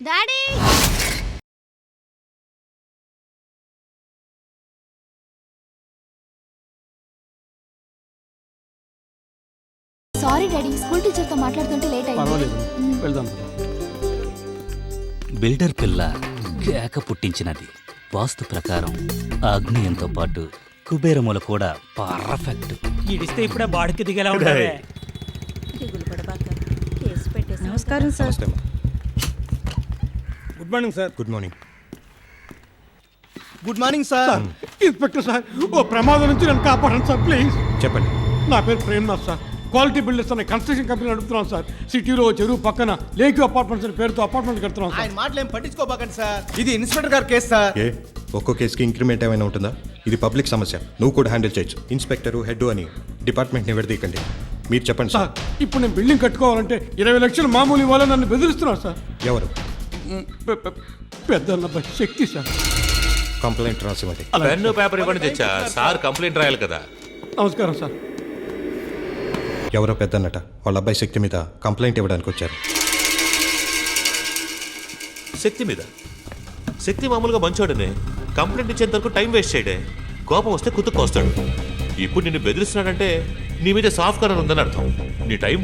Daddy sorry daddy, school టీచర్తో మాట్లాడుతుంటే late అయింది. పర్వాలేదు, వెళ్దాం. బిల్డర్ పిల్ల కేక పుట్టించినది. వాస్తు ప్రకారం ఆగ్నేయంతో పాటు కుబేరముల కూడా పర్ఫెక్ట్. ఇడిస్తే ఇప్పుడే బాడికి దిగేలా ఉంటావే. నమస్కారం sir. Good morning sir. Good morning. Good morning sir. Inspector sir, ఓ ప్రమాదం నుంచి నన్ను కాపాడండి సార్ ప్లీజ్. చెప్పండి. నా పేరు ప్రేమ్నాథ్ సార్. క్వాలిటీ బిల్డర్స్ అనే కన్స్ట్రక్షన్ కంపెనీ నడుపుతున్నాం సార్. సిటీలో చెరువు పక్కన లేక్ అపార్ట్మెంట్స్ అనే పేరుతో అపార్ట్మెంట్ కడుతున్నాం సార్. ఆయన మాటలు ఏం పట్టించుకోబాకండి సార్. ఇది ఇన్స్పెక్టర్ గారి కేసు సార్. ఏ ఒక్కో కేసుకి ఇంక్రిమెంట్ ఏమైనా ఉంటుందా? ఇది పబ్లిక్ సమస్య, నువ్వు కూడా హ్యాండిల్ చేయొచ్చు. ఇన్స్పెక్టరు హెడ్ అని డిపార్ట్మెంట్ని విడదీయకండి. మీరు చెప్పండి సార్. ఇప్పుడు నేను బిల్డింగ్ కట్టుకోవాలంటే 20 లక్షలు మామూలు ఇవ్వాలని నన్ను బెదిరిస్తున్నారు సార్. ఎవరు? పెద్ద శక్తి సార్. కంప్లైంట్ రాసివ్వండి. పెన్ను పేపర్ ఇవ్వండి తెచ్చా. సార్ కంప్లైంట్ రాయాలి కదా. నమస్కారం సార్. ఎవరో పెద్దన్నట వాళ్ళ అబ్బాయి శక్తి మీద కంప్లైంట్ ఇవ్వడానికి వచ్చారు. శక్తి మీద? శక్తి మామూలుగా మంచోడనే. కంప్లైంట్ ఇచ్చేంత వరకు టైం వేస్ట్ చేయడే. కోపం వస్తే కుతుక్కొస్తాడు. ఇప్పుడు నిన్ను బెదిరిస్తున్నాడంటే నీ మీద సాఫ్ట్ కార్నర్ ఉందని అర్థం. నీ టైం